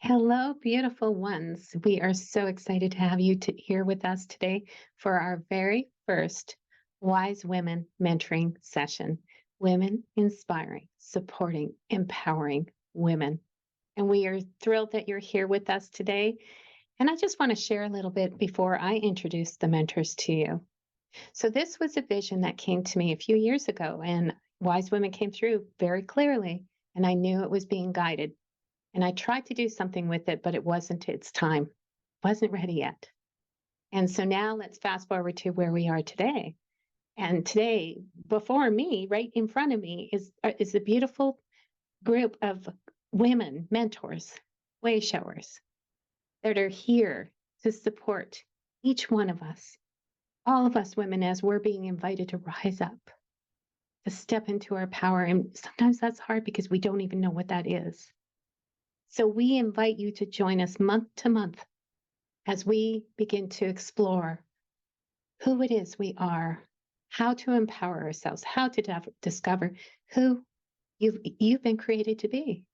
Hello, beautiful ones. We are so excited to have you here with us today for our very first Wise Women Mentoring Session. Women inspiring, supporting, empowering women. And we are thrilled that you're here with us today. And I just want to share a little bit before I introduce the mentors to you. So, this was a vision that came to me a few years ago, and Wise Women came through very clearly, and I knew it was being guided. And I tried to do something with it, but it wasn't its time. It wasn't ready yet. And so now let's fast forward to where we are today. And today, before me, right in front of me, is a beautiful group of women, mentors, way showers that are here to support each one of us, all of us women, as we're being invited to rise up, to step into our power. And sometimes that's hard because we don't even know what that is. So we invite you to join us month to month as we begin to explore who it is we are, how to empower ourselves, how to discover who you've been created to be.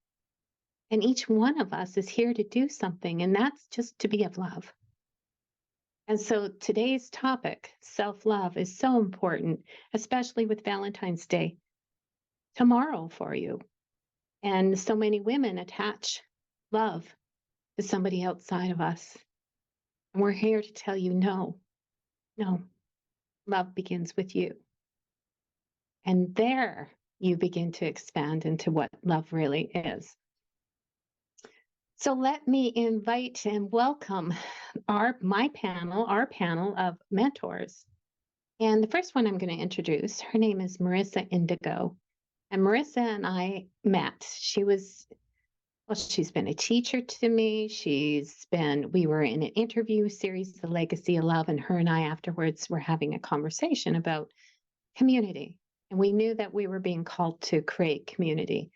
And each one of us is here to do something, and that's just to be of love. And so today's topic, self-love, is so important, especially with Valentine's Day tomorrow for you. And so many women attach love to somebody outside of us. And we're here to tell you no, love begins with you. And there you begin to expand into what love really is. So let me invite and welcome our panel of mentors. And the first one I'm going to introduce, her name is Merissa Indigo. And Marissa and I met. She's been a teacher to me. We were in an interview series, The Legacy of Love, and her and I afterwards were having a conversation about community. And we knew that we were being called to create community.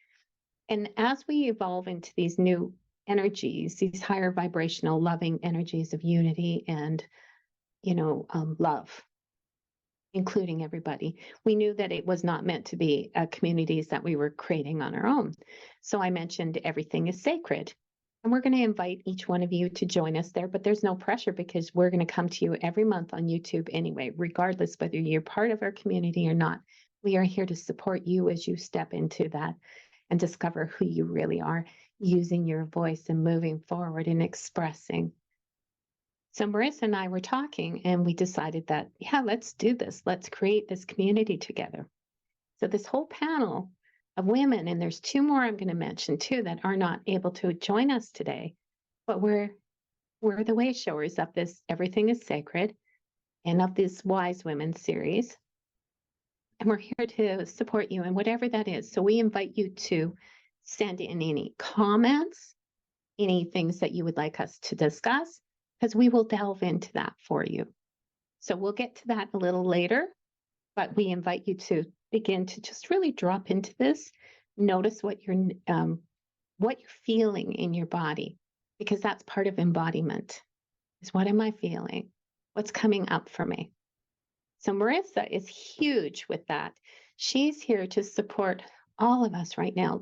And as we evolve into these new energies, these higher vibrational, loving energies of unity and, love, including everybody, we knew that it was not meant to be communities that we were creating on our own. So I mentioned everything is sacred. And we're going to invite each one of you to join us there, but there's no pressure because we're going to come to you every month on YouTube anyway, regardless whether you're part of our community or not. We are here to support you as you step into that and discover who you really are, using your voice and moving forward and expressing. So Marissa and I were talking and we decided that, yeah, let's do this. Let's create this community together. So this whole panel of women, and there's two more I'm going to mention too that are not able to join us today, but we're the way showers of this Everything is Sacred and of this Wise Women series. And we're here to support you in whatever that is. So we invite you to send in any comments, any things that you would like us to discuss, because we will delve into that for you. So we'll get to that a little later, but we invite you to begin to just really drop into this. Notice what you're feeling in your body, because that's part of embodiment. Is what am I feeling? What's coming up for me? So Marissa is huge with that. She's here to support all of us right now.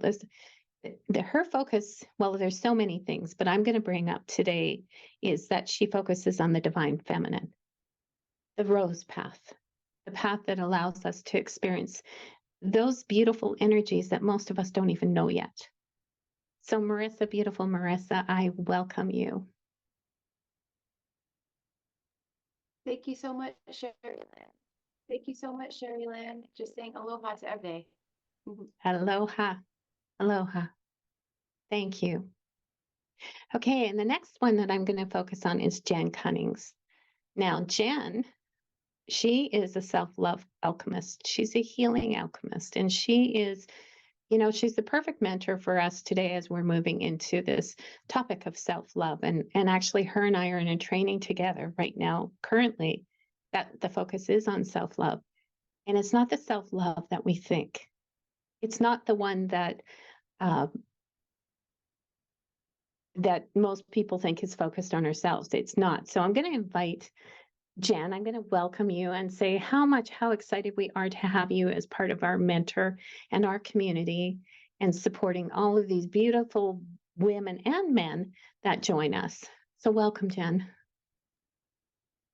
Her focus, well, there's so many things, but I'm going to bring up today is that she focuses on the divine feminine, the rose path, the path that allows us to experience those beautiful energies that most of us don't even know yet. So Marissa, beautiful Marissa, I welcome you. Thank you so much, Sherry Lynn. Thank you so much, Sherry Lynn. Just saying aloha to everybody. Aloha. Aloha. Thank you. Okay, and the next one that I'm going to focus on is Jen Cunnings. Now, Jen, she is a self-love alchemist. She's a healing alchemist, and she is, she's the perfect mentor for us today as we're moving into this topic of self-love. And actually, her and I are in a training together right now, currently, that the focus is on self-love. And it's not the self-love that we think. It's not the one that most people think is focused on ourselves. It's not. So I'm going to invite Jen, I'm going to welcome you and say how excited we are to have you as part of our mentor and our community and supporting all of these beautiful women and men that join us. So welcome, Jen.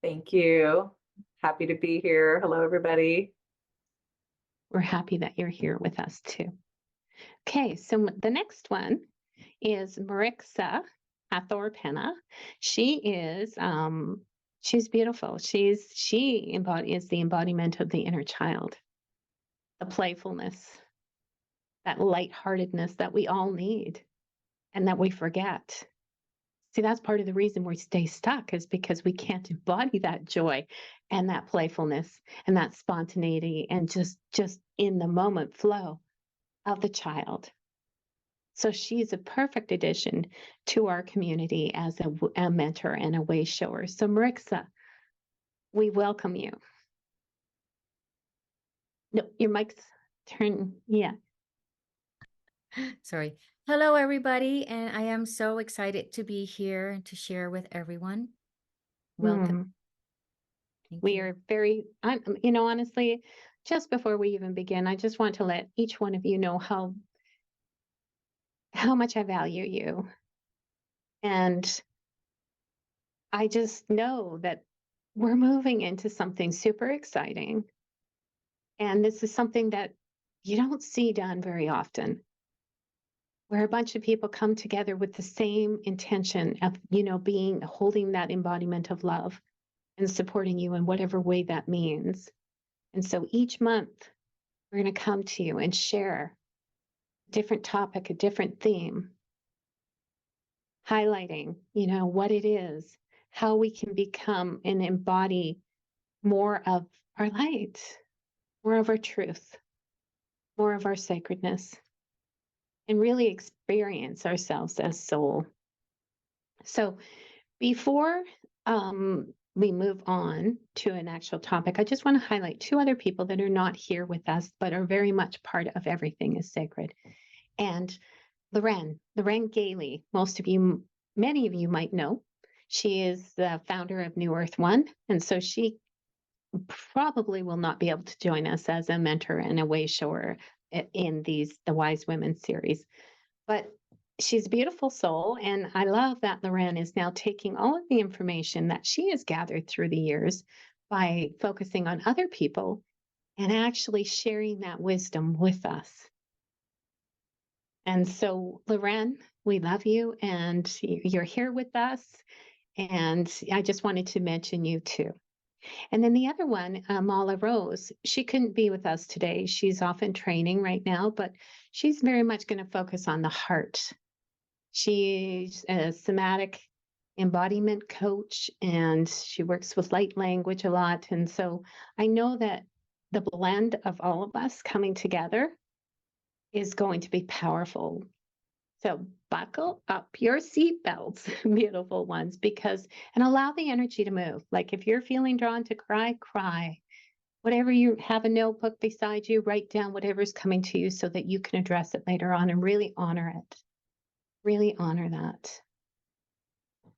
Thank you. Happy to be here. Hello, everybody. We're happy that you're here with us too. Okay, so the next one is Marixa Hathor. She is she's beautiful. She is the embodiment of the inner child, the playfulness, that lightheartedness that we all need and that we forget. See, that's part of the reason we stay stuck, is because we can't embody that joy and that playfulness and that spontaneity and just in the moment flow of the child. So she's a perfect addition to our community as a mentor and a way shower. So Marixa, we welcome you. No, your mic's turned. Yeah. Sorry. Hello, everybody. And I am so excited to be here and to share with everyone. Welcome. Thank We you. are very, honestly, just before we even begin, I just want to let each one of you know how much I value you. And I just know that we're moving into something super exciting. And this is something that you don't see done very often, where a bunch of people come together with the same intention of, holding that embodiment of love and supporting you in whatever way that means. And so each month, we're going to come to you and share a different topic, a different theme, highlighting, what it is, how we can become and embody more of our light, more of our truth, more of our sacredness, and really experience ourselves as soul. So before we move on to an actual topic, I just want to highlight two other people that are not here with us, but are very much part of Everything is Sacred. And Lorraine Gailey, many of you might know. She is the founder of New Earth One. And so she probably will not be able to join us as a mentor and a way shower in the Wise Women series. But she's a beautiful soul. And I love that Lorraine is now taking all of the information that she has gathered through the years by focusing on other people and actually sharing that wisdom with us. And so, Lorraine, we love you and you're here with us. And I just wanted to mention you too. And then the other one, Mala Rose, she couldn't be with us today. She's off in training right now, but she's very much going to focus on the heart. She's a somatic embodiment coach and she works with light language a lot. And so I know that the blend of all of us coming together is going to be powerful. So buckle up your seatbelts, beautiful ones, and allow the energy to move. Like if you're feeling drawn to cry, cry. Whatever, you have a notebook beside you, write down whatever's coming to you so that you can address it later on and really honor it. Really honor that.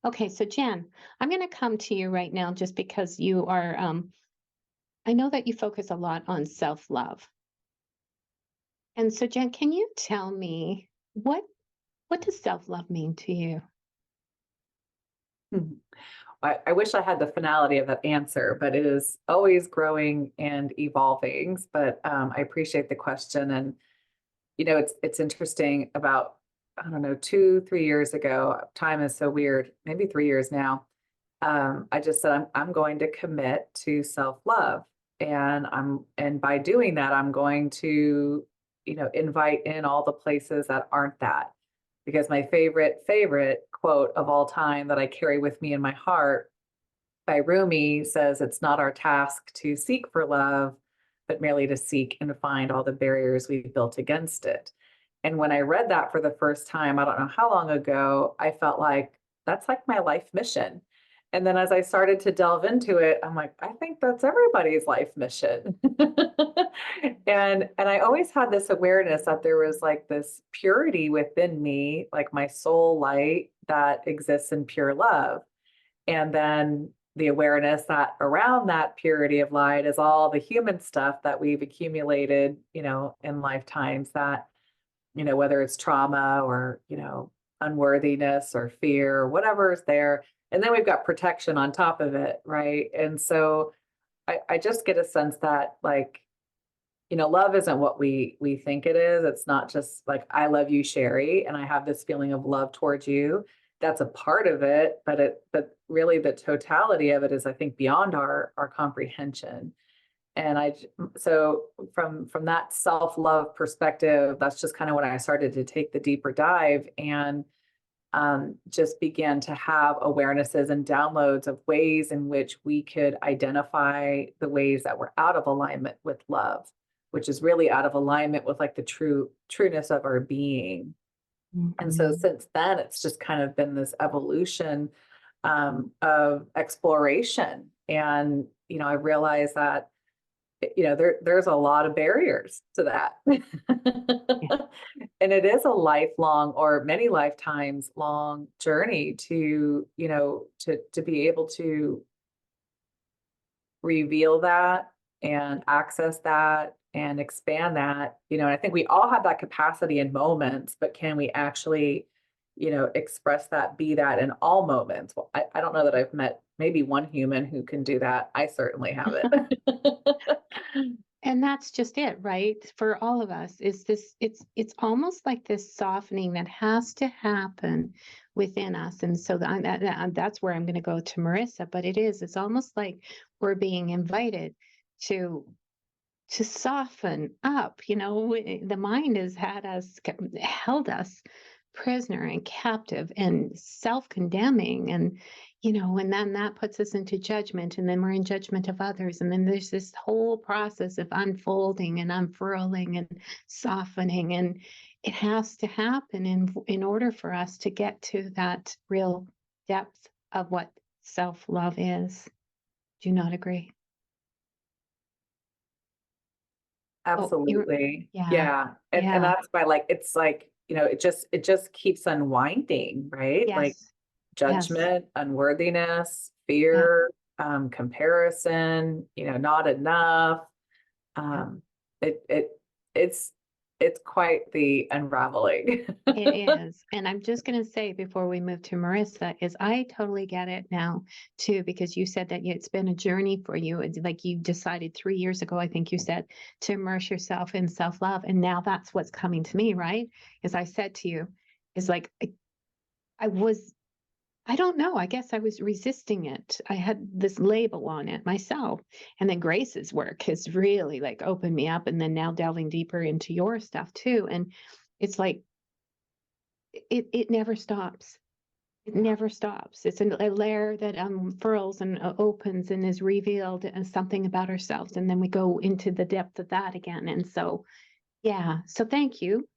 Okay, so Jen, I'm going to come to you right now just because you are, I know that you focus a lot on self-love. And so Jen, can you tell me what does self-love mean to you? I wish I had the finality of that answer, but it is always growing and evolving. But I appreciate the question. And, it's interesting. About, I don't know, 2-3 years ago, time is so weird, maybe 3 years now. I just said, I'm going to commit to self-love. And by doing that, I'm going to, invite in all the places that aren't that. Because my favorite quote of all time that I carry with me in my heart by Rumi says, it's not our task to seek for love, but merely to seek and find all the barriers we've built against it. And when I read that for the first time, I don't know how long ago, I felt like that's like my life mission. And then as I started to delve into it, I'm like, I think that's everybody's life mission. And I always had this awareness that there was like this purity within me, like my soul light that exists in pure love. And then the awareness that around that purity of light is all the human stuff that we've accumulated, in lifetimes that, whether it's trauma or, unworthiness or fear or whatever is there. And then we've got protection on top of it, right? And so I just get a sense that, like, love isn't what we think it is. It's not just like, I love you, Sherry, and I have this feeling of love towards you. That's a part of it, but really the totality of it is, I think, beyond our comprehension. And so from that self-love perspective, that's just kind of when I started to take the deeper dive and just began to have awarenesses and downloads of ways in which we could identify the ways that we're out of alignment with love, which is really out of alignment with like the trueness of our being. And so since then, it's just kind of been this evolution of exploration. And, I realized that, there's a lot of barriers to that. And it is a lifelong or many lifetimes long journey to be able to reveal that and access that and expand that, and I think we all have that capacity in moments, but can we actually, express that, be that in all moments? Well, I don't know that I've met maybe one human who can do that. I certainly have it. And that's just it, right? For all of us, is this, it's almost like this softening that has to happen within us. And so that's where I'm going to go to Merissa, but it's almost like we're being invited to soften up. The mind has held us prisoner and captive and self-condemning, and then that puts us into judgment, and then we're in judgment of others, and then there's this whole process of unfolding and unfurling and softening, and it has to happen in order for us to get to that real depth of what self-love is. Do you not agree? Absolutely. Yeah. Yeah. And Yeah. that's why, like, it's like, it just keeps unwinding, right? Like Yes. judgment, unworthiness, Yeah. fear, comparison, not enough. Yeah. It's quite the unraveling. It is. And I'm just going to say before we move to Merissa is I totally get it now too, because you said that it's been a journey for you. It's like you decided 3 years ago, I think you said, to immerse yourself in self-love. And now that's what's coming to me, right? As I said to you, is like, I don't know. I guess I was resisting it. I had this label on it myself. And then Grace's work has really like opened me up. And then now delving deeper into your stuff too. And it's like, it never stops. It never stops. It's a layer that unfurls and opens and is revealed as something about ourselves. And then we go into the depth of that again. And so, yeah. So thank you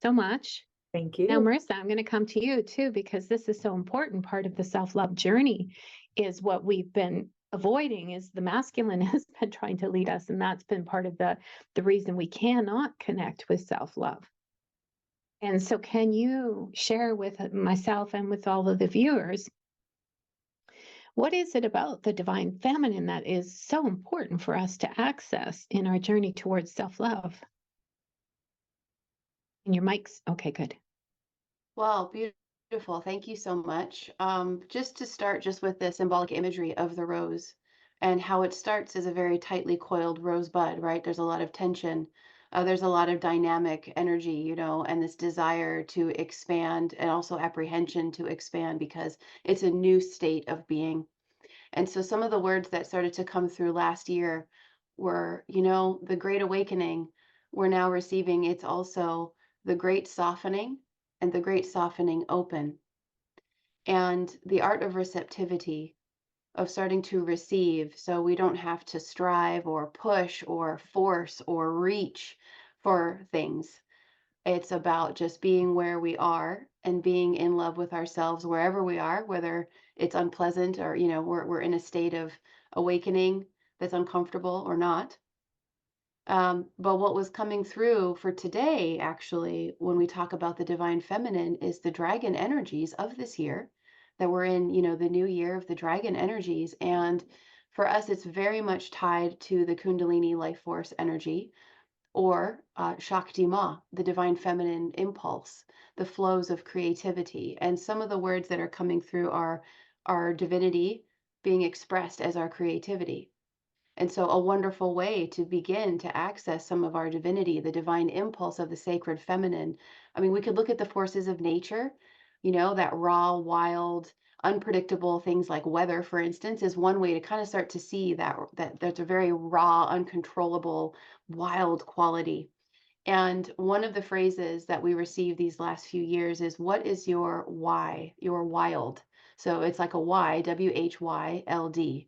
so much. Thank Now, you. Merissa, I'm going to come to you too, because this is so important. Part of the self-love journey is what we've been avoiding is the masculine has been trying to lead us. And that's been part of the reason we cannot connect with self-love. And so can you share with myself and with all of the viewers, what is it about the divine feminine that is so important for us to access in our journey towards self-love? And your mic's okay, good. Well, beautiful. Thank you so much. Just to start just with the symbolic imagery of the rose and how it starts as a very tightly coiled rosebud, right? There's a lot of tension. There's a lot of dynamic energy, and this desire to expand and also apprehension to expand because it's a new state of being. And so some of the words that started to come through last year were, the great awakening we're now receiving. It's also the great softening and the great softening open. And the art of receptivity, of starting to receive, so we don't have to strive or push or force or reach for things. It's about just being where we are and being in love with ourselves wherever we are, whether it's unpleasant or, we're in a state of awakening that's uncomfortable or not. But what was coming through for today, actually, when we talk about the divine feminine, is the dragon energies of this year that we're in, the new year of the dragon energies. And for us, it's very much tied to the Kundalini life force energy or Shakti Ma, the divine feminine impulse, the flows of creativity. And some of the words that are coming through are our divinity being expressed as our creativity. And so, a wonderful way to begin to access some of our divinity, the divine impulse of the sacred feminine. I mean, we could look at the forces of nature, that raw, wild, unpredictable things like weather, for instance, is one way to kind of start to see that there's a very raw, uncontrollable, wild quality. And one of the phrases that we received these last few years is, what is your why, your wild? So it's like a Y, WHYLD.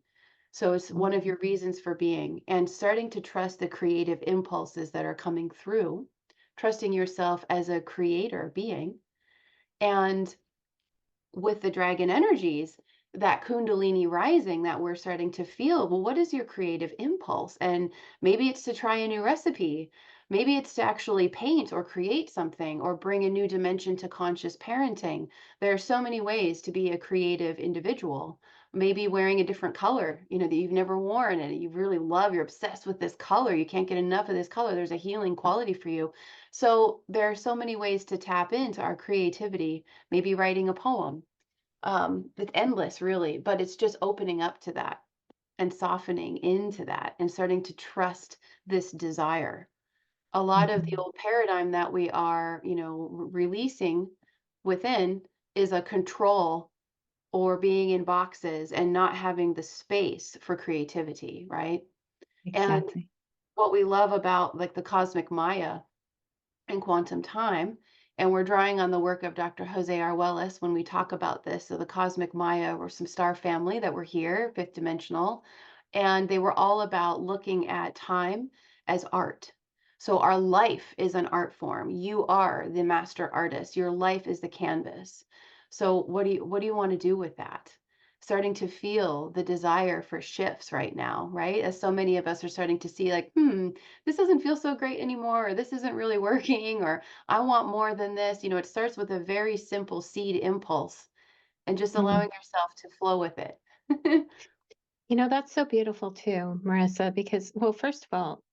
So it's one of your reasons for being, and starting to trust the creative impulses that are coming through, trusting yourself as a creator being. And with the dragon energies, that kundalini rising that we're starting to feel, well, what is your creative impulse? And maybe it's to try a new recipe. Maybe it's to actually paint or create something or bring a new dimension to conscious parenting. There are so many ways to be a creative individual. Maybe wearing a different color, that you've never worn and you really love, you're obsessed with this color. You can't get enough of this color. There's a healing quality for you. So there are so many ways to tap into our creativity. Maybe writing a poem. It's endless, really, but it's just opening up to that and softening into that and starting to trust this desire. A lot of the old paradigm that we are, releasing within is a control or being in boxes and not having the space for creativity, right? And Exactly. what we love about like the cosmic Maya and quantum time. And we're drawing on the work of Dr. Jose Arguelles when we talk about this. So the cosmic Maya were some star family that were here, fifth dimensional, and they were all about looking at time as art. So our life is an art form. You are the master artist. Your life is the canvas. So what do you want to do with that? Starting to feel the desire for shifts right now, right? As so many of us are starting to see like, this doesn't feel so great anymore, or this isn't really working, or I want more than this. It starts with a very simple seed impulse and just allowing yourself to flow with it. That's so beautiful too, Marissa, because, well, first of all,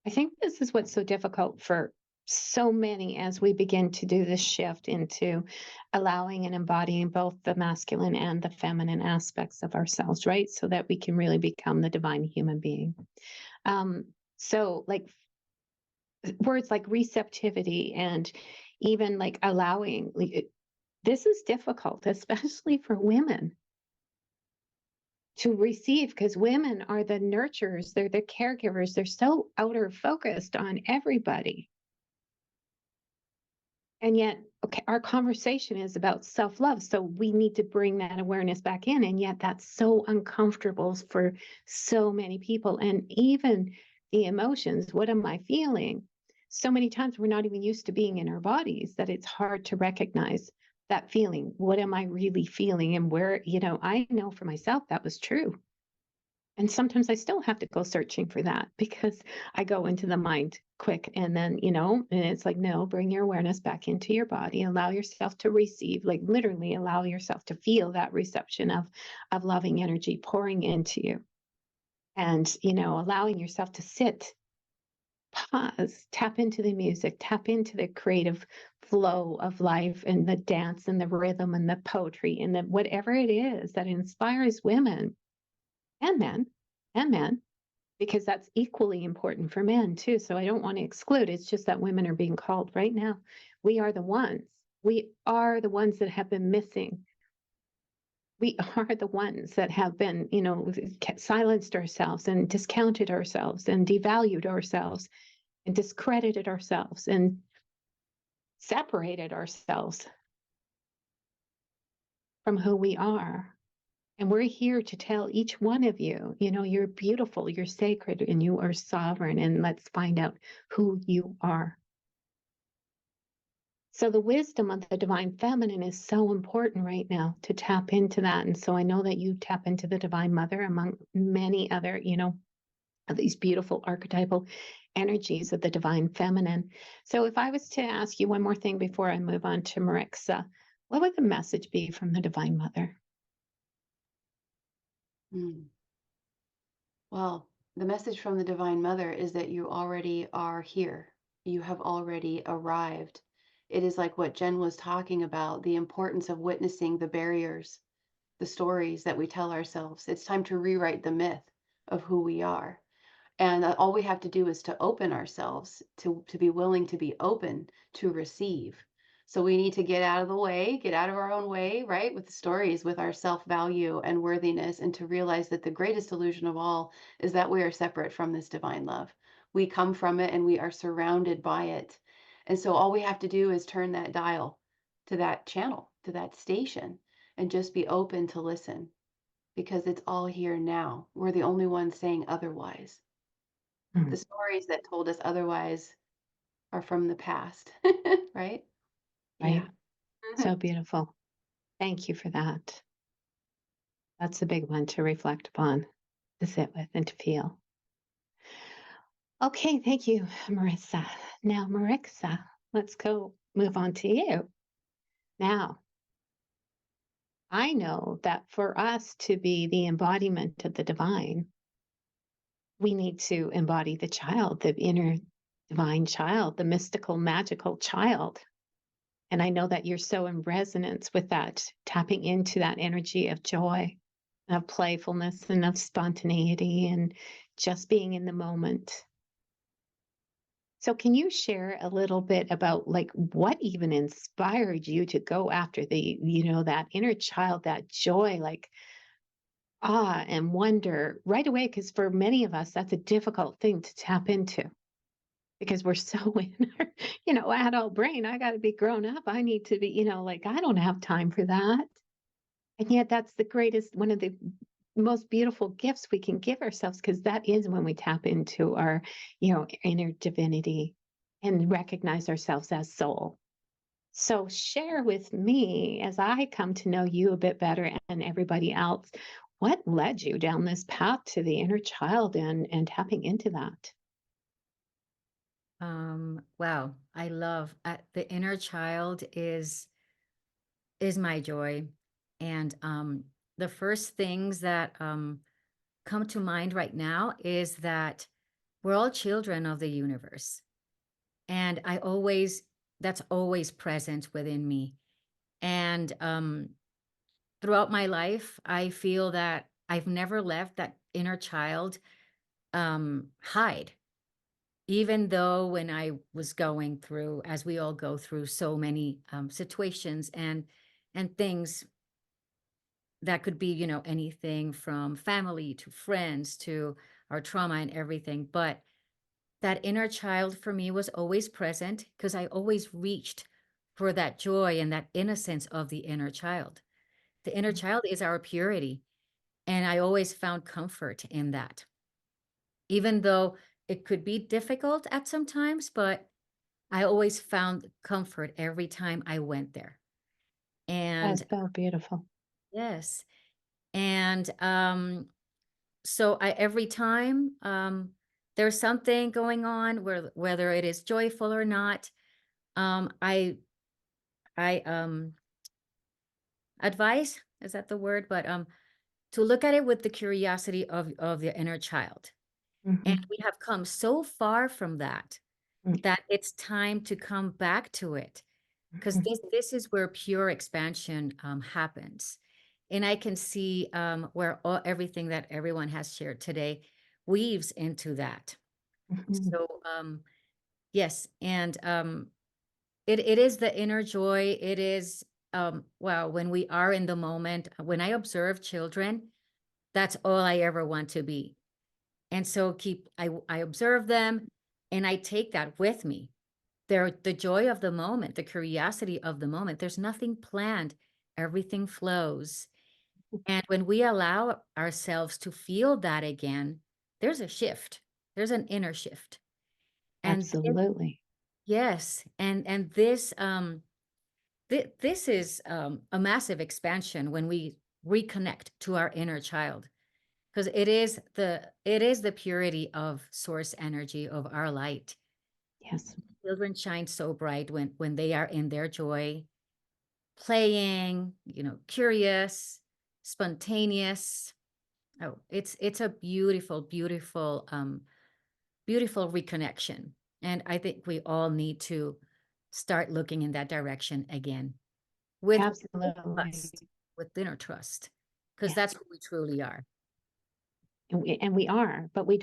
I think this is what's so difficult for so many as we begin to do this shift into allowing and embodying both the masculine and the feminine aspects of ourselves, right? So that we can really become the divine human being. So, like words like receptivity and even like allowing, this is difficult, especially for women to receive, because women are the nurturers, they're the caregivers, they're so outer focused on everybody. And yet, okay, our conversation is about self-love. So we need to bring that awareness back in. And yet that's so uncomfortable for so many people. And even the emotions, what am I feeling? So many times we're not even used to being in our bodies that it's hard to recognize that feeling. What am I really feeling? And where, I know for myself that was true. And sometimes I still have to go searching for that because I go into the mind quick and then, and it's like, no, bring your awareness back into your body, allow yourself to receive, like literally allow yourself to feel that reception of loving energy pouring into you. And, allowing yourself to sit, pause, tap into the music, tap into the creative flow of life and the dance and the rhythm and the poetry and the whatever it is that inspires women and men, because that's equally important for men too. So I don't want to exclude. It's just that women are being called right now. We are the ones. We are the ones that have been missing. We are the ones that have been, silenced ourselves and discounted ourselves and devalued ourselves and discredited ourselves and separated ourselves from who we are. And we're here to tell each one of you, you're beautiful, you're sacred, and you are sovereign. And let's find out who you are. So the wisdom of the divine feminine is so important right now to tap into that. And so I know that you tap into the divine mother among many other, of these beautiful archetypal energies of the divine feminine. So if I was to ask you one more thing before I move on to Marixa, what would the message be from the divine mother? Well, the message from the Divine Mother is that you already are here. You have already arrived. It is like what Jen was talking about, the importance of witnessing the barriers, the stories that we tell ourselves. It's time to rewrite the myth of who we are. And all we have to do is to open ourselves, to be willing to be open to receive. So we need to get out of the way, get out of our own way, right? With the stories, with our self-value and worthiness, and to realize that the greatest illusion of all is that we are separate from this divine love. We come from it and we are surrounded by it. And so all we have to do is turn that dial to that channel, to that station, and just be open to listen, because it's all here now. We're the only ones saying otherwise. Mm. The stories that told us otherwise are from the past, right? Right. Yeah. So beautiful. Thank you for that. That's a big one to reflect upon, to sit with, and to feel. Okay, thank you, Merissa. Now, Marixa, let's go move on to you. Now, I know that for us to be the embodiment of the divine, we need to embody the child, the inner divine child, the mystical, magical child. And I know that you're so in resonance with that, tapping into that energy of joy, of playfulness, and of spontaneity, and just being in the moment. So can you share a little bit about like what even inspired you to go after the, that inner child, that joy, like awe and wonder right away? Because for many of us, that's a difficult thing to tap into because we're so in our, adult brain. I got to be grown up. I need to be, like, I don't have time for that. And yet that's the greatest, one of the most beautiful gifts we can give ourselves, because that is when we tap into our, inner divinity and recognize ourselves as soul. So share with me, as I come to know you a bit better and everybody else, what led you down this path to the inner child and tapping into that? Wow, I love the inner child is my joy. And the first things that come to mind right now is that we're all children of the universe. And that's always present within me. And throughout my life, I feel that I've never left that inner child hide. Even though when I was going through, as we all go through, so many situations and things that could be, anything from family to friends to our trauma and everything. But that inner child for me was always present because I always reached for that joy and that innocence of the inner child. The inner child is our purity. And I always found comfort in that, even though it could be difficult at some times, but I always found comfort every time I went there. And That's so beautiful. yes. And so every time there's something going on, whether it is joyful or not, I advise, is that the word? But to look at it with the curiosity of the inner child. And Mhm. we have come so far from that, Mm. that it's time to come back to it, because Mhm. this is where pure expansion happens. And I can see where everything that everyone has shared today weaves into that. Mhm. So yes, and it is the inner joy. It is well, when we are in the moment, when I observe children, that's all I ever want to be. And so I observe them and I take that with me. They're the joy of the moment, the curiosity of the moment. There's nothing planned. Everything flows. And when we allow ourselves to feel that again, there's a shift. There's an inner shift. And Absolutely. yes, and this is a massive expansion when we reconnect to our inner child, because it is the purity of source energy of our light. Yes. Children shine so bright when they are in their joy, playing, curious, spontaneous. Oh, it's a beautiful, beautiful, beautiful reconnection. And I think we all need to start looking in that direction again with Absolutely. trust, with inner trust, because Yeah. that's who we truly are. And we are, but we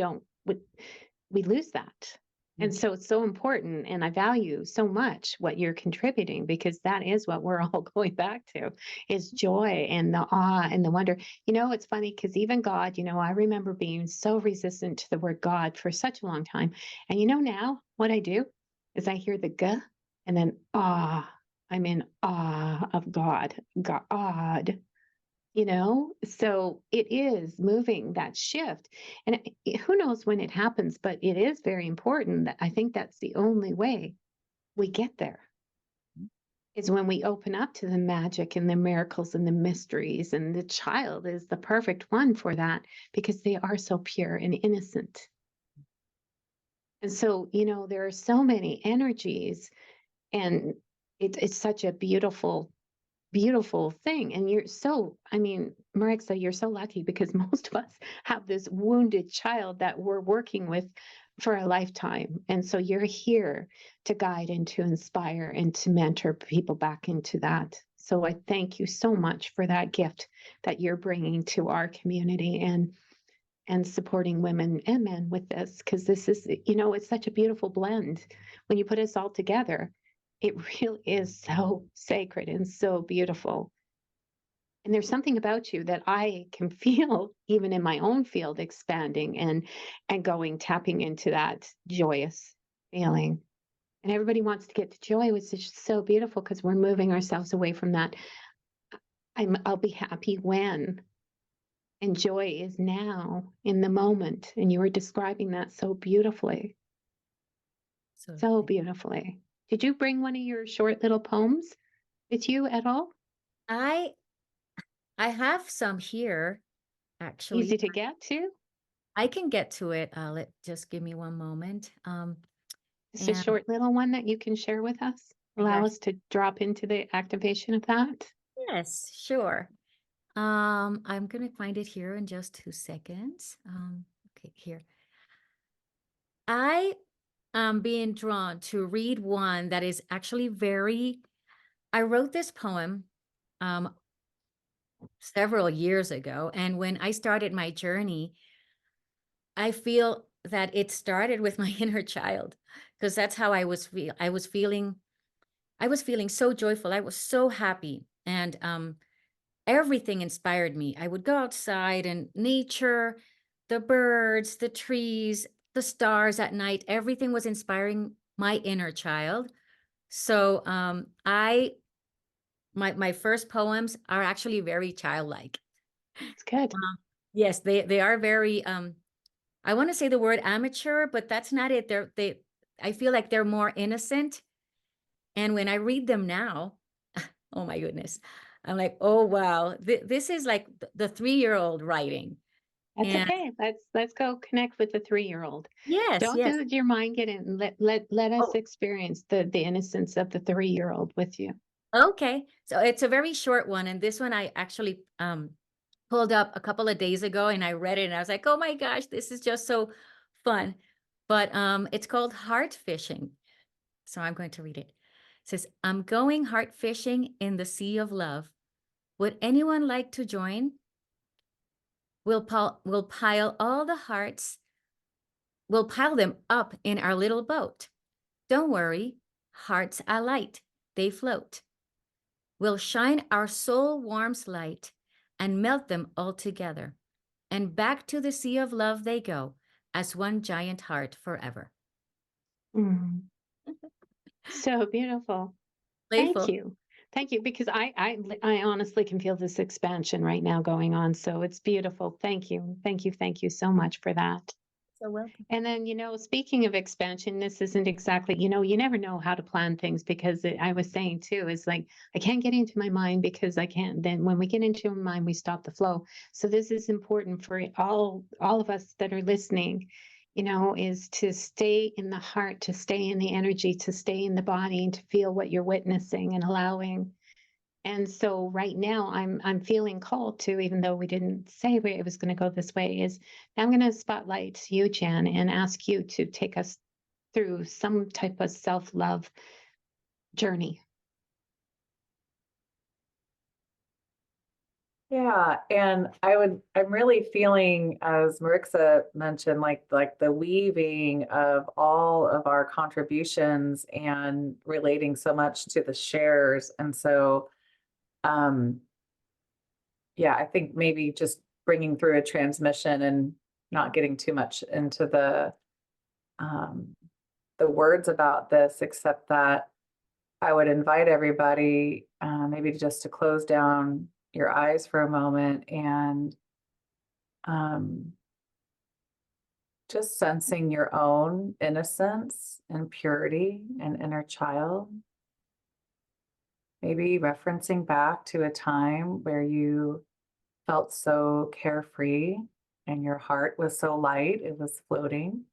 lose that. And so it's so important. And I value so much what you're contributing, because that is what we're all going back to, is joy and the awe and the wonder. It's funny because even God, I remember being so resistant to the word God for such a long time. And now what I do is I hear the G and then ah, I'm in awe of God, God. So it is moving that shift. And who knows when it happens, but it is very important. That I think that's the only way we get there, is when we open up to the magic and the miracles and the mysteries. And the child is the perfect one for that, because they are so pure and innocent. And so, there are so many energies, and it's such a beautiful thing. And Marixa, you're so lucky, because most of us have this wounded child that we're working with for a lifetime. And so you're here to guide and to inspire and to mentor people back into that. So I thank you so much for that gift that you're bringing to our community, and supporting women and men with this, because this is, it's such a beautiful blend. When you put us all together, it really is so sacred and so beautiful. And there's something about you that I can feel, even in my own field, expanding and tapping into that joyous feeling. And everybody wants to get to joy, which is just so beautiful, because we're moving ourselves away from that. I'll be happy when, and joy is now, in the moment. And you were describing that so beautifully, so beautifully. Did you bring one of your short little poems with you at all? I have some here, actually. Easy to get to? I can get to it. Just give me one moment. Just a short little one that you can share with us? Allow us to drop into the activation of that? Yes, sure. I'm gonna find it here in just 2 seconds. Okay, here. I am being drawn to read one that is actually I wrote this poem several years ago, and when I started my journey, I feel that it started with my inner child, because that's how I was feeling so joyful. I was so happy, and everything inspired me. I would go outside, and nature, the birds, the trees, the stars at night, everything was inspiring my inner child. So my first poems are actually very childlike. It's good. Yes, they are very I want to say the word amateur, but that's not it. I feel like they're more innocent. And when I read them now, oh my goodness, I'm like, oh wow, this is like the 3-year-old writing. That's And okay. Let's go connect with the 3-year-old. yes, Don't yes. let your mind get in. Let us Oh, experience the innocence of the 3-year-old with you. okay. So it's a very short one, and this one I actually pulled up a couple of days ago, and I read it, and I was like, oh my gosh, this is just so fun. But it's called Heart Fishing. So I'm going to read it. It says, I'm going heart fishing in the sea of love. Would anyone like to join? We'll pile all the hearts. We'll pile them up in our little boat. Don't worry, hearts are light. They float. We'll shine our soul warm's light and melt them all together. And back to the sea of love they go, as one giant heart forever. Mm. So beautiful. Playful. Thank you. Thank you, because I honestly can feel this expansion right now going on. So it's beautiful. Thank you. Thank you. Thank you so much for that. So welcome. And then, speaking of expansion, this isn't exactly, you never know how to plan things, because I was saying too, is like, I can't get into my mind because I can't. Then when we get into our mind, we stop the flow. So this is important for all of us that are listening, is to stay in the heart, to stay in the energy, to stay in the body, and to feel what you're witnessing and allowing. And so right now I'm feeling called to, even though we didn't say it was going to go this way, is I'm going to spotlight you, Jan, and ask you to take us through some type of self-love journey. Yeah, and I'm really feeling, as Marixa mentioned, like the weaving of all of our contributions and relating so much to the shares. And so, yeah, I think maybe just bringing through a transmission and not getting too much into the words about this, except that I would invite everybody, maybe just to close down your eyes for a moment and just sensing your own innocence and purity and inner child. Maybe referencing back to a time where you felt so carefree and your heart was so light, it was floating.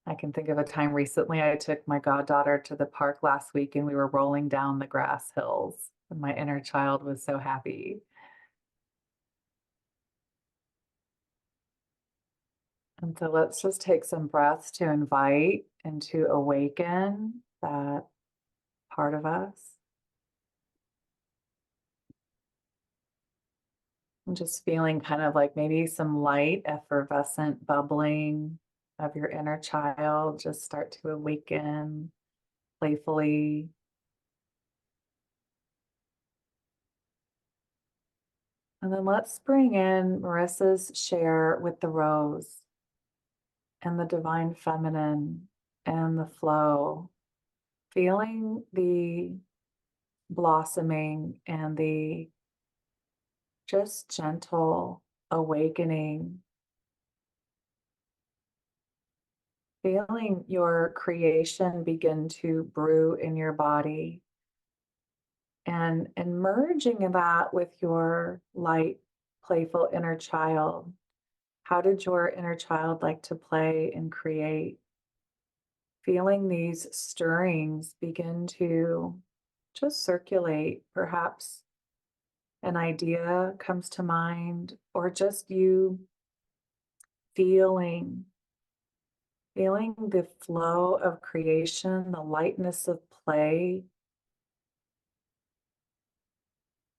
I can think of a time recently, I took my goddaughter to the park last week and we were rolling down the grass hills and my inner child was so happy. And so let's just take some breaths to invite and to awaken that part of us. And just feeling kind of like maybe some light, effervescent bubbling of your inner child just start to awaken playfully. And then let's bring in Marissa's share with the rose and the divine feminine and the flow, feeling the blossoming and the just gentle awakening, feeling your creation begin to brew in your body and merging in that with your light, playful inner child. How did your inner child like to play and create? Feeling these stirrings begin to just circulate. Perhaps an idea comes to mind, or just you feeling the flow of creation, the lightness of play,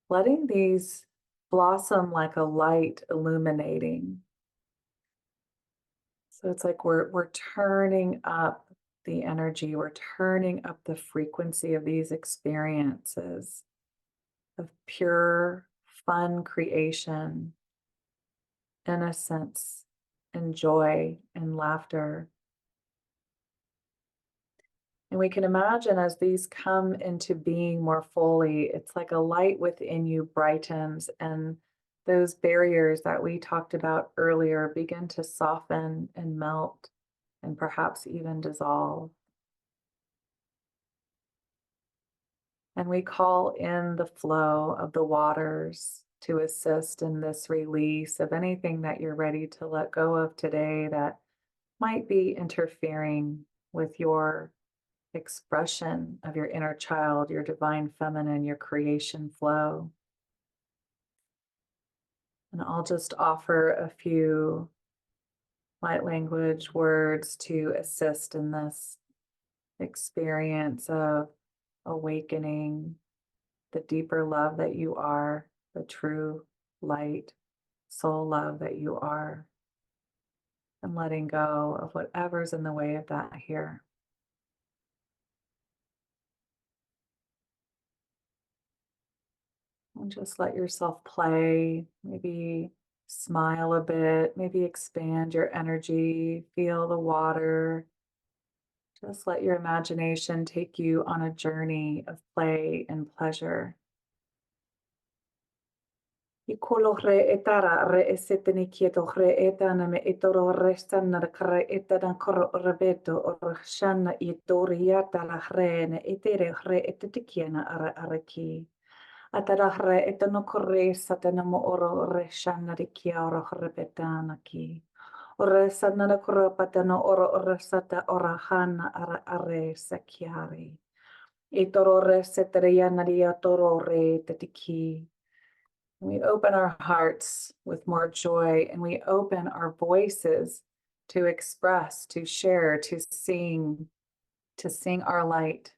letting these blossom like a light illuminating. So it's like we're turning up the energy, we're turning up the frequency of these experiences of pure, fun creation, innocence, and joy and laughter. And we can imagine as these come into being more fully, it's like a light within you brightens and those barriers that we talked about earlier begin to soften and melt and perhaps even dissolve. And we call in the flow of the waters to assist in this release of anything that you're ready to let go of today that might be interfering with your expression of your inner child, your divine feminine, your creation flow. And I'll just offer a few light language words to assist in this experience of awakening the deeper love that you are, the true light, soul love that you are, and letting go of whatever's in the way of that here. And just let yourself play, maybe smile a bit, maybe expand your energy, feel the water. Just let your imagination take you on a journey of play and pleasure. Ikolore etara re eseteni kieto re etana me itoro restana kare etana koro rebeto or shana itoriata la rene itere re etetikiana ara araki. Atarahre etano kore satana mo oro reshana de kiara rebetana ki. Ore sanana kore patano oro sata ora hana ara are sakiari. E torore seteria naria torore tetiki. We open our hearts with more joy, and we open our voices to express, to share, to sing our light.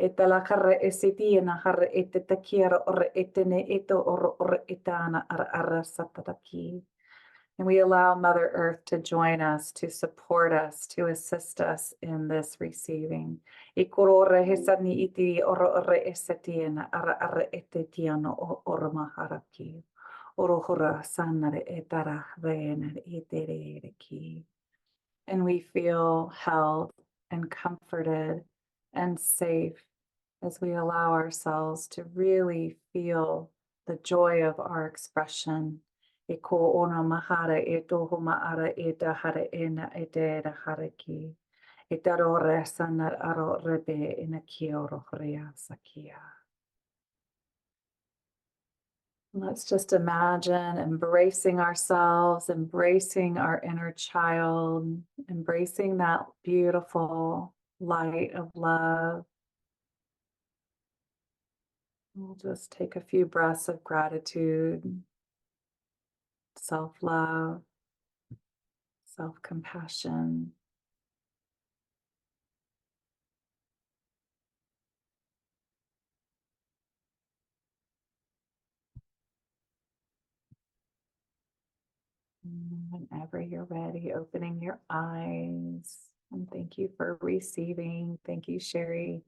Etalakare esitiana hare etetakiara or etene eto or etana ara satataki. And we allow Mother Earth to join us, to support us, to assist us in this receiving. Ikorore hesani iti oro esetiana ara etetiano or maharaki. Orohora sanare etara vener itereki. And we feel held and comforted and safe as we allow ourselves to really feel the joy of our expression. E ko ona mahara e toho maara e tahara e na e te haraki. E taro resa na aro rebe e na kioro rea sakia. Let's just imagine embracing ourselves, embracing our inner child, embracing that beautiful light of love. We'll just take a few breaths of gratitude, self-love, self-compassion. Whenever you're ready, opening your eyes. And thank you for receiving. Thank you, Sherry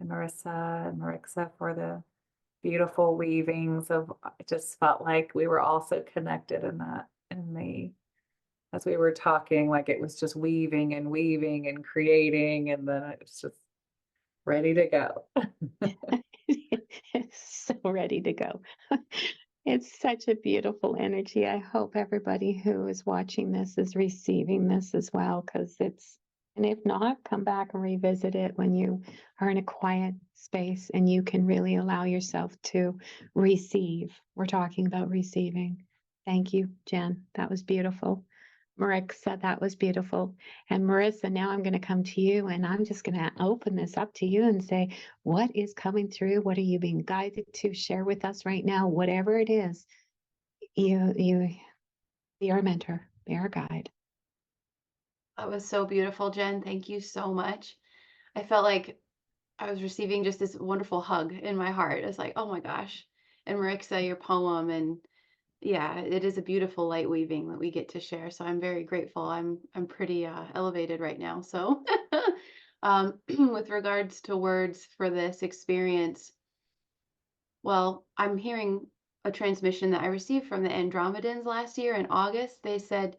and Merissa and Marixa, for the beautiful weavings of, it just felt like we were also connected in that, as we were talking, like it was just weaving and creating, and then it was just ready to go. It's so ready to go. It's such a beautiful energy. I hope everybody who is watching this is receiving this as well, because and if not, come back and revisit it when you are in a quiet space and you can really allow yourself to receive. We're talking about receiving. Thank you, Jen. That was beautiful. Marixa, that was beautiful. And Merissa, now I'm going to come to you and I'm just going to open this up to you and say, what is coming through? What are you being guided to share with us right now? Whatever it is, you be our mentor, be our guide. That was so beautiful, Jen. Thank you so much. I felt like I was receiving just this wonderful hug in my heart. It's like, oh my gosh. And Marixa, your poem, and yeah, it is a beautiful light weaving that we get to share. So I'm very grateful. I'm pretty elevated right now. So with regards to words for this experience, well, I'm hearing a transmission that I received from the Andromedans last year in August. They said,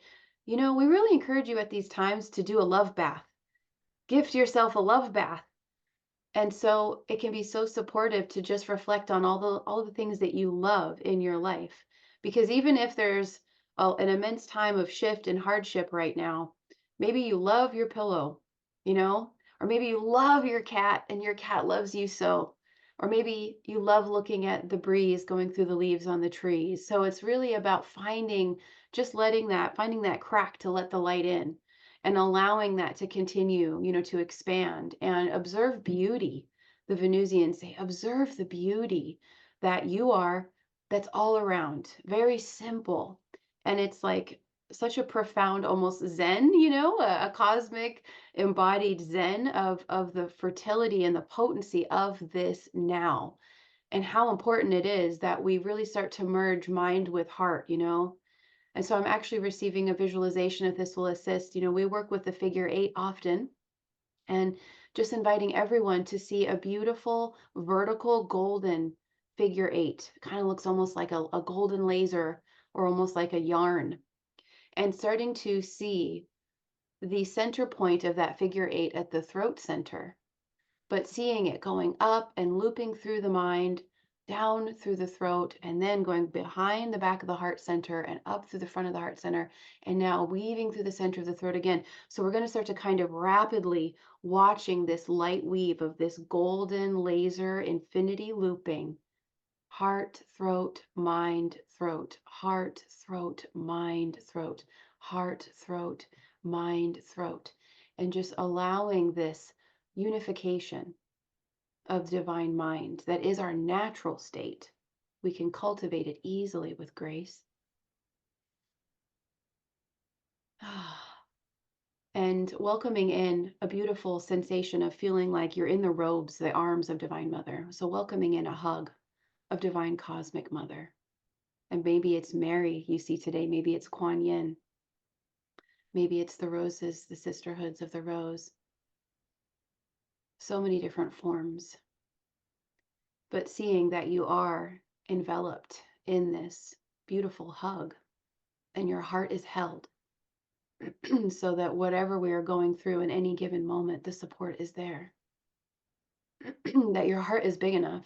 you know, we really encourage you at these times to do a love bath. Gift yourself a love bath. And so it can be so supportive to just reflect on all the things that you love in your life. Because even if there's an immense time of shift and hardship right now, maybe you love your pillow, you know, or maybe you love your cat and your cat loves you so. Or maybe you love looking at the breeze going through the leaves on the trees. So it's really about finding that crack to let the light in and allowing that to continue, you know, to expand and observe beauty. The Venusians say, observe the beauty that you are, that's all around, very simple. And it's like such a profound, almost Zen, you know, a cosmic embodied Zen of the fertility and the potency of this now. And how important it is that we really start to merge mind with heart, you know. And so I'm actually receiving a visualization if this will assist. You know, we work with the figure 8 often, and just inviting everyone to see a beautiful vertical golden figure 8. Kind of looks almost like a golden laser or almost like a yarn. And starting to see the center point of that figure 8 at the throat center, but seeing it going up and looping through the mind, down through the throat, and then going behind the back of the heart center and up through the front of the heart center, and now weaving through the center of the throat again. So we're going to start to kind of rapidly watching this light weave of this golden laser infinity looping. Heart, throat, mind, throat, heart, throat, mind, throat, heart, throat, mind, throat, and just allowing this unification of divine mind that is our natural state. We can cultivate it easily with grace. And welcoming in a beautiful sensation of feeling like you're in the robes, the arms of Divine Mother. So welcoming in a hug of Divine Cosmic Mother. And maybe it's Mary you see today. Maybe it's Kuan Yin. Maybe it's the roses, the sisterhoods of the rose. So many different forms. But seeing that you are enveloped in this beautiful hug and your heart is held so that whatever we are going through in any given moment, the support is there. That your heart is big enough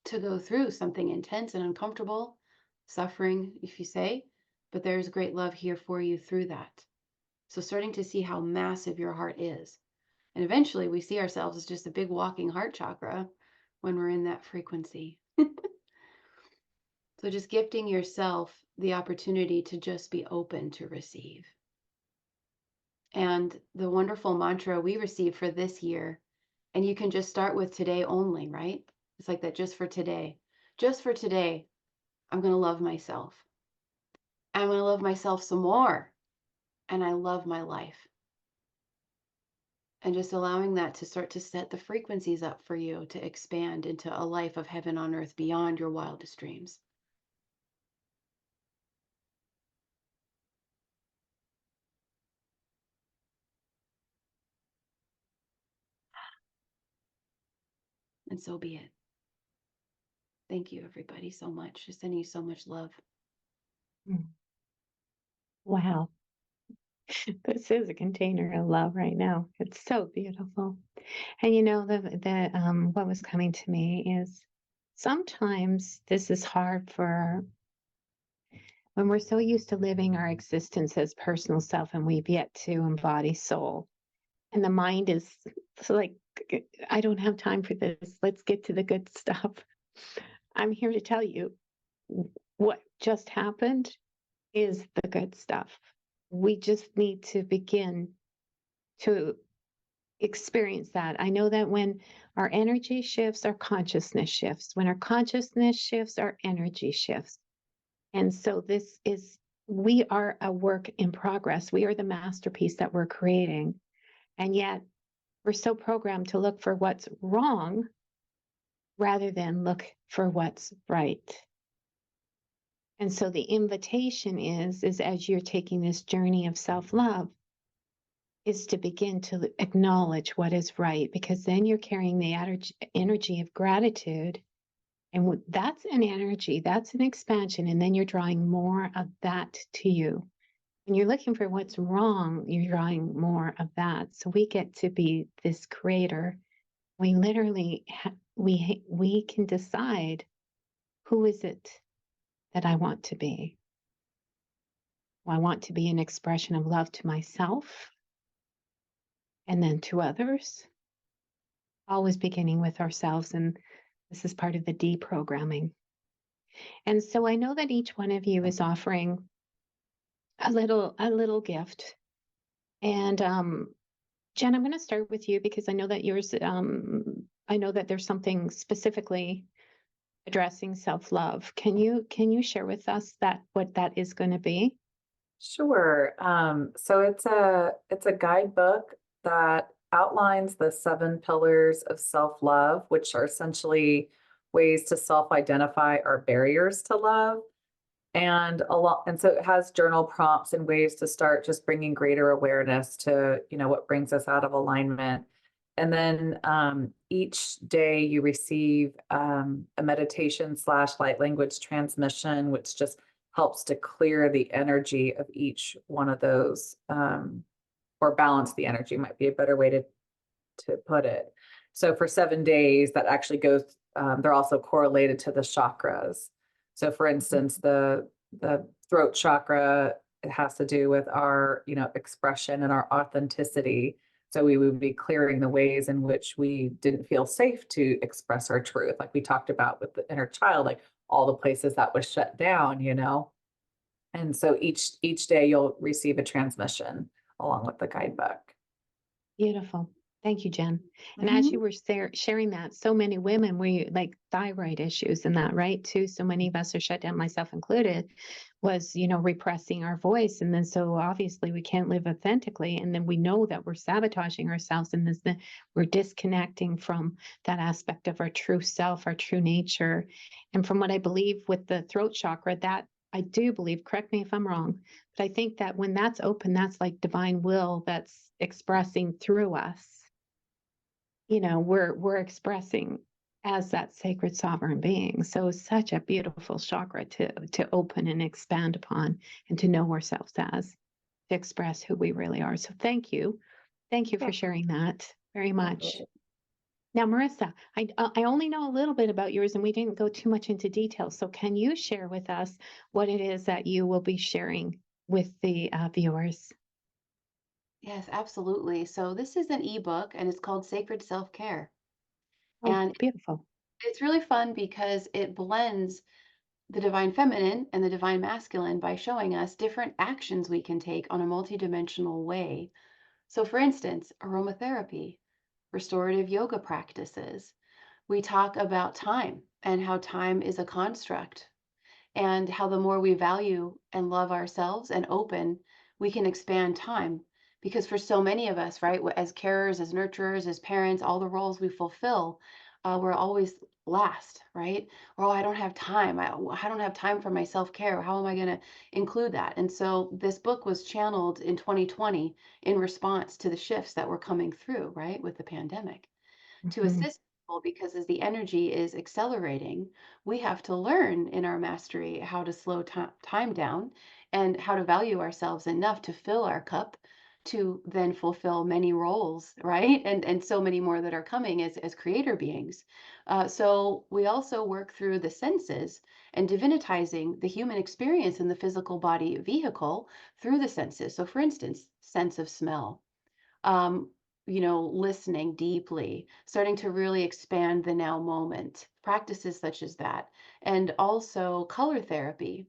to go through something intense and uncomfortable, suffering, if you say, but there's great love here for you through that. So starting to see how massive your heart is. And eventually we see ourselves as just a big walking heart chakra when we're in that frequency. So just gifting yourself the opportunity to just be open to receive. And the wonderful mantra we received for this year, and you can just start with today only, right? It's like that, just for today. Just for today, I'm going to love myself. I'm going to love myself some more. And I love my life. And just allowing that to start to set the frequencies up for you to expand into a life of heaven on earth beyond your wildest dreams. And so be it. Thank you, everybody, so much. Just sending you so much love. Wow. This is a container of love right now. It's so beautiful. And you know, what was coming to me is sometimes this is hard for when we're so used to living our existence as personal self and we've yet to embody soul. And the mind is like, I don't have time for this. Let's get to the good stuff. I'm here to tell you what just happened is the good stuff. We just need to begin to experience that. I know that when our energy shifts, our consciousness shifts. When our consciousness shifts, our energy shifts. And so we are a work in progress. We are the masterpiece that we're creating. And yet we're so programmed to look for what's wrong rather than look for what's right. And so the invitation is as you're taking this journey of self-love, is to begin to acknowledge what is right, because then you're carrying the energy of gratitude. And that's an energy, that's an expansion. And then you're drawing more of that to you. When you're looking for what's wrong, you're drawing more of that. So we get to be this creator. We literally, we can decide, who is it that I want to be? I want to be an expression of love to myself and then to others, always beginning with ourselves. And this is part of the deprogramming. And so I know that each one of you is offering a little gift. And Jen, I'm going to start with you because I know that yours, I know that there's something specifically addressing self-love. Can you share with us what that is going to be? Sure. So it's a guidebook that outlines the 7 pillars of self-love, which are essentially ways to self-identify our barriers to love. And so it has journal prompts and ways to start just bringing greater awareness to, what brings us out of alignment. And then each day you receive a meditation / light language transmission, which just helps to clear the energy of each one of those, or balance the energy might be a better way to put it. So for 7 days, that actually goes, they're also correlated to the chakras. So for instance, the throat chakra, it has to do with our, expression and our authenticity. So we would be clearing the ways in which we didn't feel safe to express our truth. Like we talked about with the inner child, like all the places that was shut down, And so each day you'll receive a transmission along with the guidebook. Beautiful. Thank you, Jen. And as you were sharing that, so many women, we like thyroid issues and that, right? Too. So many of us are shut down, myself included, was, repressing our voice. And then so obviously we can't live authentically. And then we know that we're sabotaging ourselves and this, that we're disconnecting from that aspect of our true self, our true nature. And from what I believe with the throat chakra, that I do believe, correct me if I'm wrong, but I think that when that's open, that's like divine will that's expressing through us. We're expressing as that sacred sovereign being. So it's such a beautiful chakra to open and expand upon and to know ourselves as, to express who we really are. So thank you. Thank you for sharing that very much. Now, Merissa, I only know a little bit about yours and we didn't go too much into detail. So can you share with us what it is that you will be sharing with the viewers? Yes, absolutely. So this is an ebook and it's called Sacred Self-Care. Oh, And beautiful. it's really fun because it blends the divine feminine and the divine masculine by showing us different actions we can take on a multidimensional way. So for instance, aromatherapy, restorative yoga practices. We talk about time and how time is a construct and how the more we value and love ourselves and open, we can expand time. Because for so many of us, right, as carers, as nurturers, as parents, all the roles we fulfill, we're always last, right? Or, oh, I don't have time. I don't have time for my self-care. How am I going to include that? And so this book was channeled in 2020 in response to the shifts that were coming through, right, with the pandemic to assist people because as the energy is accelerating, we have to learn in our mastery how to slow time down and how to value ourselves enough to fill our cup to then fulfill many roles, right? And so many more that are coming as creator beings. So we also work through the senses and divinitizing the human experience in the physical body vehicle through the senses. So for instance, sense of smell, um, listening deeply, starting to really expand the now moment, practices such as that, and also color therapy.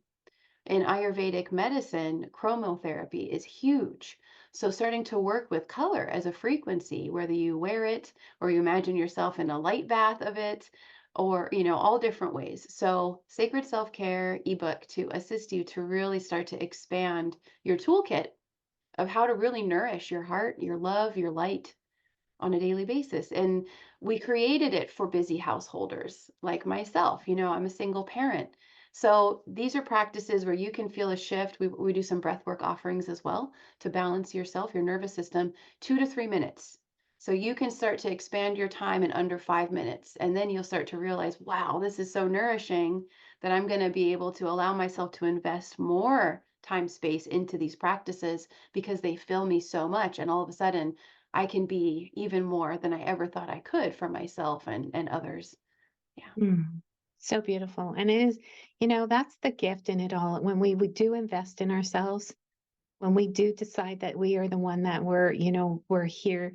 In Ayurvedic medicine, chromotherapy is huge. So starting to work with color as a frequency, whether you wear it or you imagine yourself in a light bath of it, or, all different ways. So Sacred Self-Care ebook to assist you to really start to expand your toolkit of how to really nourish your heart, your love, your light on a daily basis. And we created it for busy householders like myself. I'm a single parent. So these are practices where you can feel a shift. We do some breath work offerings as well to balance yourself, your nervous system, 2 to 3 minutes. So you can start to expand your time in under 5 minutes. And then you'll start to realize, wow, this is so nourishing that I'm going to be able to allow myself to invest more time space into these practices because they fill me so much. And all of a sudden, I can be even more than I ever thought I could for myself and others. Yeah. So beautiful. And it is, that's the gift in it all. When we do invest in ourselves, when we do decide that we are the one that we're here,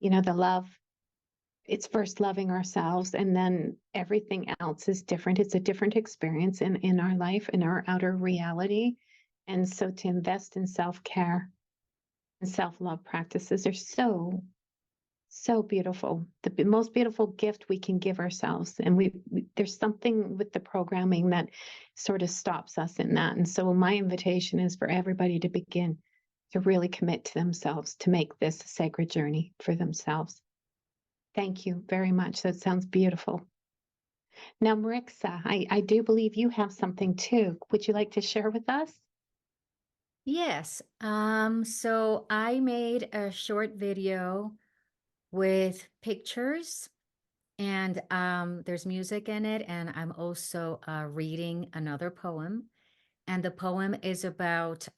the love, it's first loving ourselves and then everything else is different. It's a different experience in our life, in our outer reality. And so to invest in self-care and self-love practices are so beautiful, the most beautiful gift we can give ourselves. And there's something with the programming that sort of stops us in that. And so my invitation is for everybody to begin to really commit to themselves, to make this a sacred journey for themselves. Thank you very much. That sounds beautiful. Now, Marixa, I do believe you have something too. Would you like to share with us? Yes. So I made a short video with pictures and there's music in it, and I'm also reading another poem. And the poem is about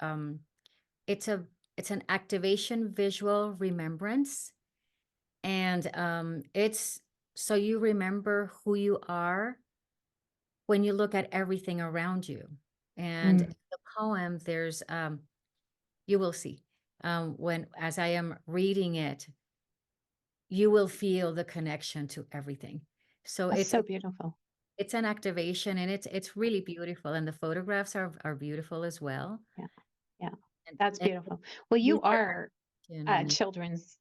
it's an activation visual remembrance. And it's so you remember who you are when you look at everything around you. And in the poem, there's you will see when as I am reading it, you will feel the connection to everything. So That's so beautiful. It's an activation, and it's really beautiful, and the photographs are beautiful as well. Yeah, that's And beautiful. Well, you are a children's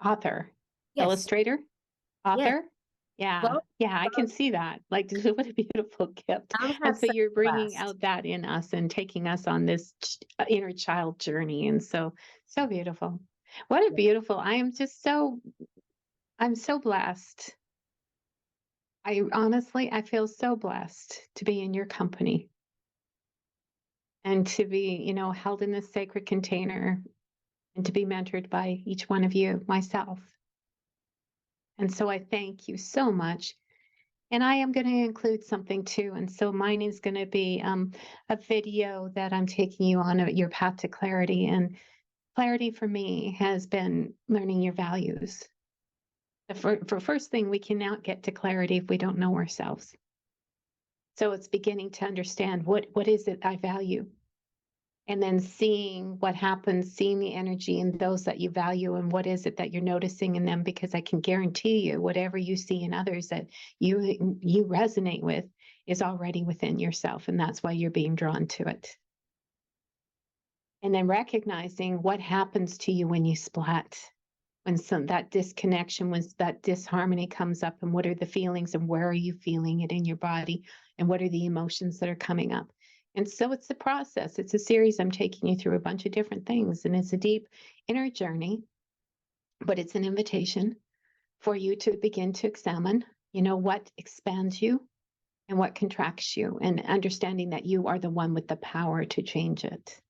author. Yes. illustrator, author. Yeah, Well, yeah, I can see that. Like, what a beautiful gift. I'll And have so such you're a bringing blast. out that in us and taking us on this inner child journey. And so, so beautiful. What a Yeah. beautiful, I'm so blessed. I feel so blessed to be in your company and to be, held in this sacred container and to be mentored by each one of you, myself. And so I thank you so much. And I am going to include something too. And so mine is going to be a video that I'm taking you on your path to clarity. And clarity for me has been learning your values. For first thing, we cannot get to clarity if we don't know ourselves. So it's beginning to understand what is it I value, and then seeing what happens, seeing the energy in those that you value, and what is it that you're noticing in them, because I can guarantee you whatever you see in others that you resonate with is already within yourself, and that's why you're being drawn to it. And then recognizing what happens to you when you splat, when that disconnection, when that disharmony comes up, and what are the feelings and where are you feeling it in your body, and what are the emotions that are coming up. And so it's a process. It's a series. I'm taking you through a bunch of different things, and it's a deep inner journey, but it's an invitation for you to begin to examine, what expands you and what contracts you, and understanding that you are the one with the power to change it.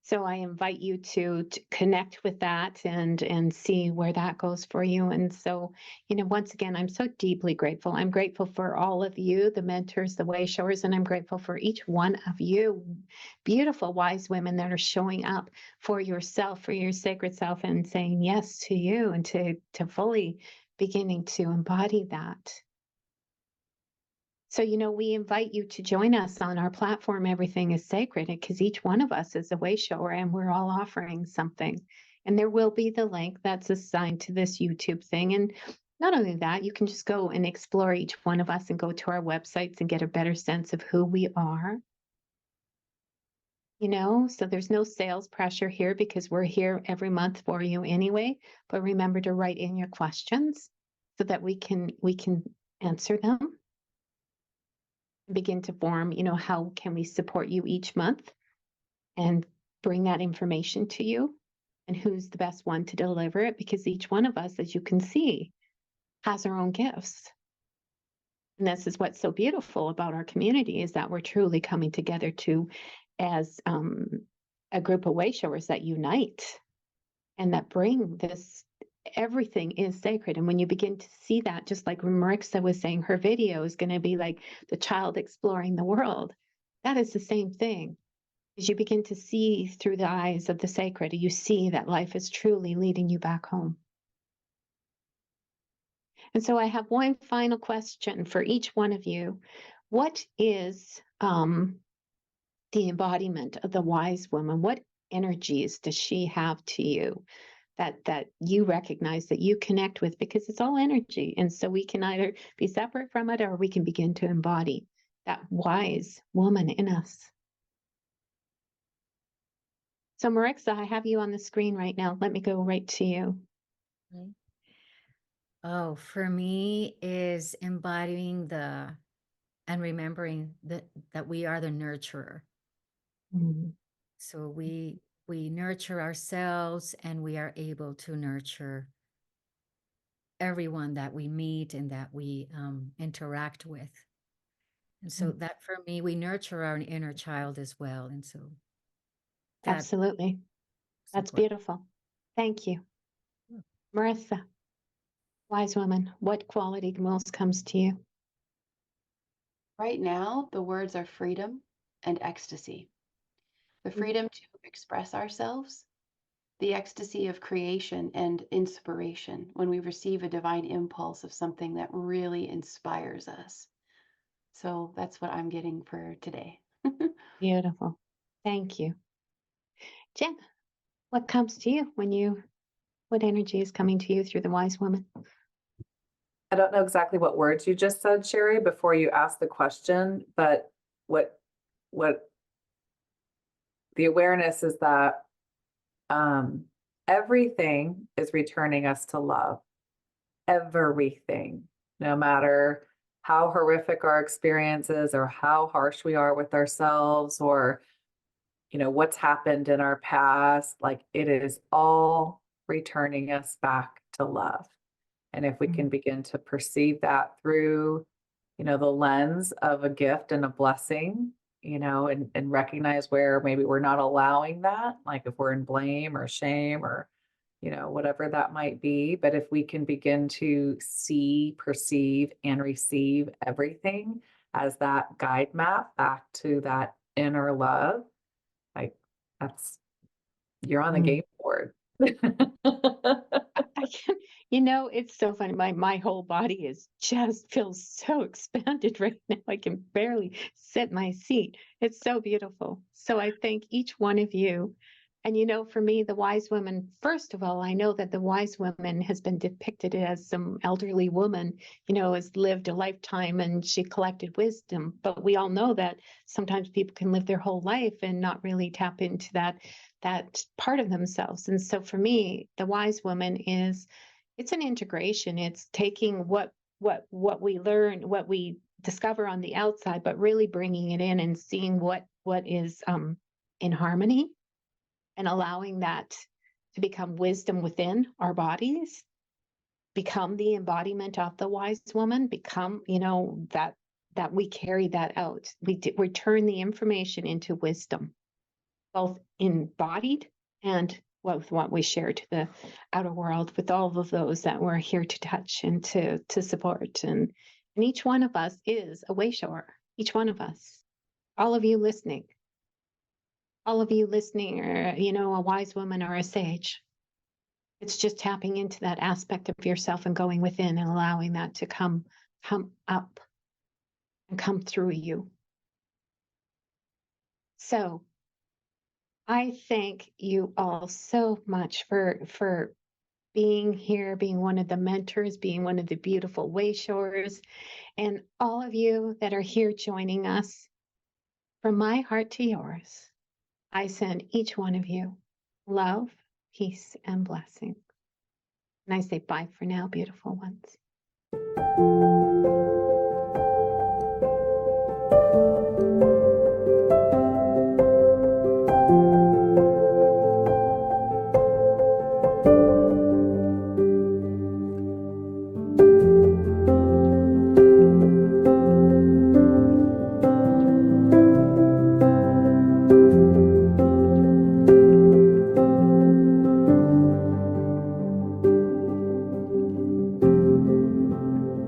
So I invite you to connect with that and see where that goes for you. And so, once again, I'm so deeply grateful. I'm grateful for all of you, the mentors, the way showers, and I'm grateful for each one of you, beautiful, wise women that are showing up for yourself, for your sacred self, and saying yes to you, and to fully beginning to embody that. So, we invite you to join us on our platform, Everything is Sacred, because each one of us is a way shower and we're all offering something. And there will be the link that's assigned to this YouTube thing. And not only that, you can just go and explore each one of us and go to our websites and get a better sense of who we are. So there's no sales pressure here because we're here every month for you anyway. But remember to write in your questions so that we can answer them. Begin to form, how can we support you each month and bring that information to you, and who's the best one to deliver it, because each one of us, as you can see, has our own gifts. And this is what's so beautiful about our community, is that we're truly coming together as a group of way showers that unite and that bring this. Everything is sacred. And when you begin to see that, just like Marixa was saying, her video is going to be like the child exploring the world. That is the same thing. As you begin to see through the eyes of the sacred, you see that life is truly leading you back home. And so I have one final question for each one of you. What is the embodiment of the wise woman? What energies does she have to you that you recognize, that you connect with? Because it's all energy. And so we can either be separate from it, or we can begin to embody that wise woman in us. So Marixa, I have you on the screen right now. Let me go right to you. Oh, for me is embodying and remembering that we are the nurturer. Mm-hmm. So we nurture ourselves, and we are able to nurture everyone that we meet and that we interact with. And so that, for me, we nurture our inner child as well. And so Absolutely. That's beautiful. Thank you. Marissa, wise woman, what quality most comes to you? Right now, the words are freedom and ecstasy. The freedom to express ourselves, the ecstasy of creation and inspiration when we receive a divine impulse of something that really inspires us. So that's what I'm getting for today. Beautiful. Thank you. Jen, what comes to you what energy is coming to you through the wise woman? I don't know exactly what words you just said, Sherry, before you asked the question, but what the awareness is that everything is returning us to love. Everything, no matter how horrific our experience is or how harsh we are with ourselves or, what's happened in our past, like it is all returning us back to love. And if we can begin to perceive that through, the lens of a gift and a blessing, and recognize where maybe we're not allowing that, like if we're in blame or shame or, whatever that might be. But if we can begin to see, perceive, and receive everything as that guide map back to that inner love, like you're on the game board. I can, it's so funny. My whole body is just feels so expanded right now. I can barely sit my seat. It's so beautiful. So I thank each one of you. And for me, the wise woman, first of all, I know that the wise woman has been depicted as some elderly woman, has lived a lifetime and she collected wisdom. But we all know that sometimes people can live their whole life and not really tap into that part of themselves. And so for me, the wise woman it's an integration. It's taking what we learn, what we discover on the outside, but really bringing it in and seeing what is in harmony and allowing that to become wisdom within our bodies, become the embodiment of the wise woman, become, that we carry that out. We turn the information into wisdom, both embodied and with what we share to the outer world, with all of those that we're here to touch and to support. And each one of us is a way shower. Each one of us, all of you listening, or, a wise woman or a sage. It's just tapping into that aspect of yourself and going within and allowing that to come up and come through you. So I thank you all so much for being here, being one of the mentors, being one of the beautiful wayshowers, and all of you that are here joining us. From my heart to yours, I send each one of you love, peace, and blessing. And I say bye for now, beautiful ones.